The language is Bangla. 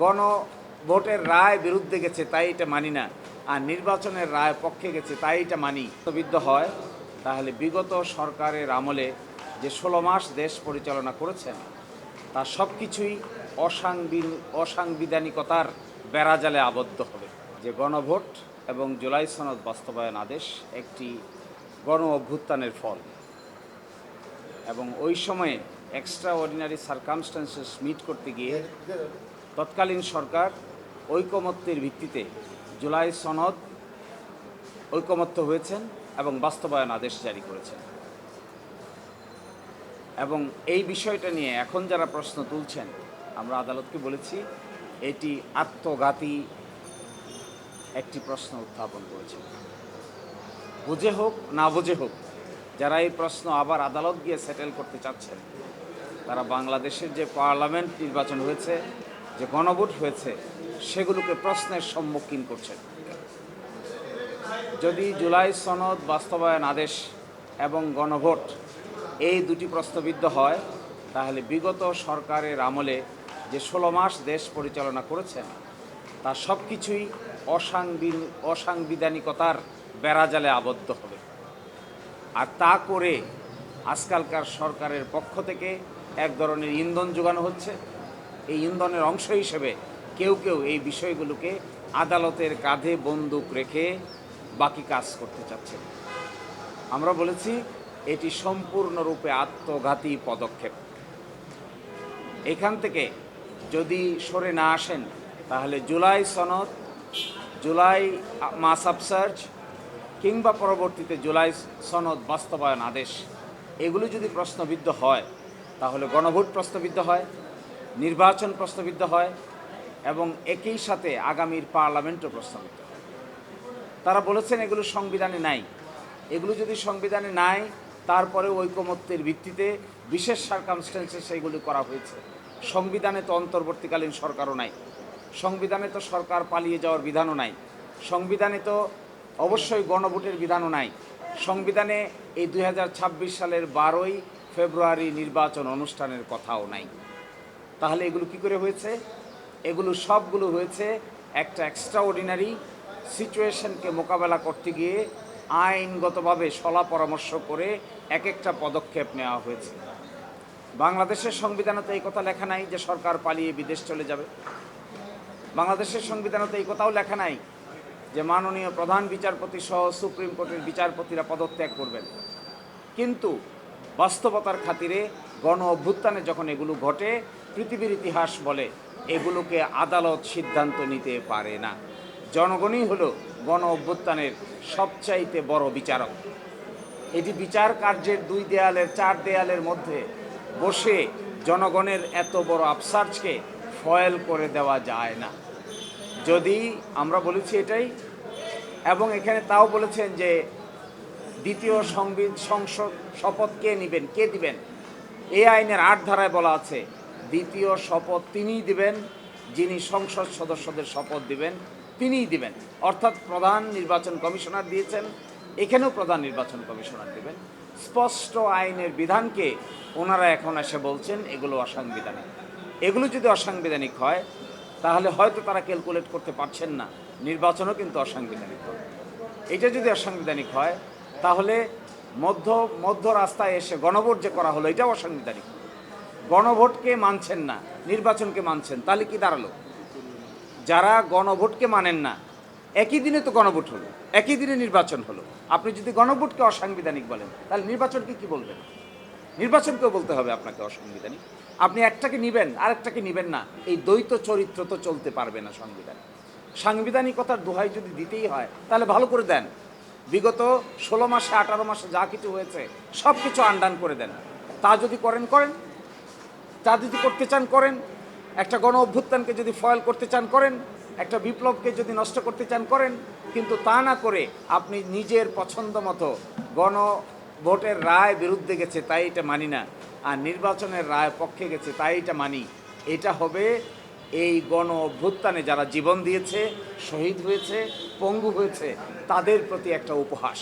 গণভোটের রায় বিরুদ্ধে গেছে তাই এটা মানি না, আর নির্বাচনের রায় পক্ষে গেছে তাই এটা মানি বিদ্ধ হয়, তাহলে বিগত সরকারের আমলে যে 16 মাস দেশ পরিচালনা করেছেন তার সব কিছুই অসাংবিধানিকতার বেড়াজালে আবদ্ধ হবে। যে গণভোট এবং জুলাই সনদ বাস্তবায়ন আদেশ একটি গণ অভ্যুত্থানের ফল, এবং ওই সময়ে এক্সট্রা অর্ডিনারি সার্কামস্ট্যান্সেস মিট করতে গিয়ে তৎকালীন সরকার ঐকমত্যের ভিত্তিতে জুলাই সনদ ঐকমত্য হয়েছেন এবং বাস্তবায়ন আদেশ জারি করেছেন। এবং এই বিষয়টা নিয়ে এখন যারা প্রশ্ন তুলছেন, আমরা আদালতকে বলেছি এটি আত্মঘাতী একটি প্রশ্ন উত্থাপন করেছেন। বুঝে হোক না বুঝে হোক, যারা এই প্রশ্ন আবার আদালত গিয়ে সেটেল করতে চাচ্ছেন, তারা বাংলাদেশের যে পার্লামেন্ট নির্বাচন হয়েছে, যে গণভোট হয়েছে, সেগুলোকে প্রশ্নের সম্মুখীন করছেন। যদি জুলাই সনদ বাস্তবায়ন আদেশ এবং গণভোট এই দুটি প্রশ্নবিদ্ধ হয়, তাহলে বিগত সরকারের আমলে যে 16 মাস দেশ পরিচালনা করেছেন তার সব কিছুই অসাংবিধানিকতার বেড়াজালে আবদ্ধ হবে। আর তা করে আজকালকার সরকারের পক্ষ থেকে এক ধরনের ইন্ধন যোগানো হচ্ছে। এই ইন্ধনের অংশ হিসেবে কেউ কেউ এই বিষয়গুলোকে আদালতের কাঁধে বন্দুক রেখে বাকি কাজ করতে চাচ্ছেন। আমরা বলেছি এটি সম্পূর্ণরূপে আত্মঘাতী পদক্ষেপ। এখান থেকে যদি সরে না আসেন, তাহলে জুলাই সনদ, জুলাই মাস আপসার্জ কিংবা পরবর্তীতে জুলাই সনদ বাস্তবায়ন আদেশ এগুলো যদি প্রশ্নবিদ্ধ হয়, তাহলে গণভোট প্রশ্নবিদ্ধ হয়, নির্বাচন প্রশ্নবিদ্ধ হয়, এবং একই সাথে আগামীর পার্লামেন্টও প্রশ্নবিদ্ধ হয়। তারা বলেছেন এগুলো সংবিধানে নাই। এগুলো যদি সংবিধানে নাই, তারপরে ঐকমত্যের ভিত্তিতে বিশেষ সার্কামস্ট্যান্সে সেইগুলি করা হয়েছে। সংবিধানে তো অন্তর্বর্তীকালীন সরকারও নাই, সংবিধানে তো সরকার পালিয়ে যাওয়ার বিধানও নাই, সংবিধানে তো অবশ্যই গণভোটের বিধানও নাই, সংবিধানে এই 2026 সালের 12ই ফেব্রুয়ারি নির্বাচন অনুষ্ঠানের কথাও নাই। তাহলে এগুলো কি করে হয়েছে? এগুলো সবগুলো হয়েছে একটা এক্সট্রা অর্ডিনারি সিচুয়েশনকে মোকাবেলা করতে গিয়ে আইনগতভাবে সলা পরামর্শ করে এক একটা পদক্ষেপ নেওয়া হয়েছে। বাংলাদেশের সংবিধানে তো এই কথা লেখা নাই যে সরকার পালিয়ে বিদেশ চলে যাবে। বাংলাদেশের সংবিধানে তো এই কথাও লেখা নাই যে মাননীয় প্রধান বিচারপতি সহ সুপ্রিম কোর্টের বিচারপতিরা পদত্যাগ করবেন। কিন্তু বাস্তবতার খাতিরে গণ অভ্যুত্থানে যখন এগুলো ঘটে, পৃথিবীর ইতিহাস বলে এগুলোকে আদালত সিদ্ধান্ত নিতে পারে না। জনগণই হলো গণ অভ্যুত্থানের সবচাইতে বড় বিচারক। এটি বিচার কার্যের 2 দেয়ালের 4 দেয়ালের মধ্যে বসে জনগণের এত বড় আপসার্জকে ফয়েল করে দেওয়া যায় না। যদি আমরা বলেছি এটাই, এবং এখানে তাও বলেছেন যে দ্বিতীয় সংসদ শপথ কে নেবেন, কে দিবেন? এই আইনের 8 ধারায় বলা আছে দ্বিতীয় শপথ তিনিই দিবেন, যিনি সংসদ সদস্যদের শপথ দিবেন তিনিই দিবেন। অর্থাৎ প্রধান নির্বাচন কমিশনার দিয়েছেন, এখানেও প্রধান নির্বাচন কমিশনার দেবেন। স্পষ্ট আইনের বিধানকে ওনারা এখন এসে বলছেন এগুলো অসাংবিধানিক। এগুলো যদি অসাংবিধানিক হয়, তাহলে হয়তো তারা ক্যালকুলেট করতে পারছেন না নির্বাচনও কিন্তু অসাংবিধানিক হবে। এটা যদি অসাংবিধানিক হয়, তাহলে মধ্য রাস্তায় এসে গণভোট যে করা হলো এটাও অসাংবিধানিক। গণভোটকে মানছেন না, নির্বাচনকে মানছেন, তাহলে কি দাঁড়ালো? যারা গণভোটকে মানেন না, একই দিনে তো গণভোট হলো, একই দিনে নির্বাচন হলো। আপনি যদি গণভোটকে অসাংবিধানিক বলেন, তাহলে নির্বাচনকে কি বলবেন? নির্বাচনকেও বলতে হবে আপনাকে অসাংবিধানিক। আপনি একটাকে নিবেন আরেকটাকে নিবেন না, এই দ্বৈত চরিত্র তো চলতে পারবে না সংবিধানে। সাংবিধানিকতার দোহাই যদি দিতেই হয়, তাহলে ভালো করে দেন। বিগত 16 মাসে 18 মাসে যা কিছু হয়েছে সব কিছু আনডান করে দেন। তা যদি করেন, তা যদি করতে চান করেন। একটা গণ অভ্যুত্থানকে যদি ফয়েল করতে চান করেন, একটা বিপ্লবকে যদি নষ্ট করতে চান করেন, কিন্তু তা না করে আপনি নিজের পছন্দ মতো গণভোটের রায় বিরুদ্ধে গেছে তাই এটা মানি না, আর নির্বাচনের রায় পক্ষে গেছে তাই এটা মানি, এটা হবে এই গণ অভ্যুত্থানে যারা জীবন দিয়েছে, শহীদ হয়েছে, পঙ্গু হয়েছে, তাদের প্রতি একটা উপহাস।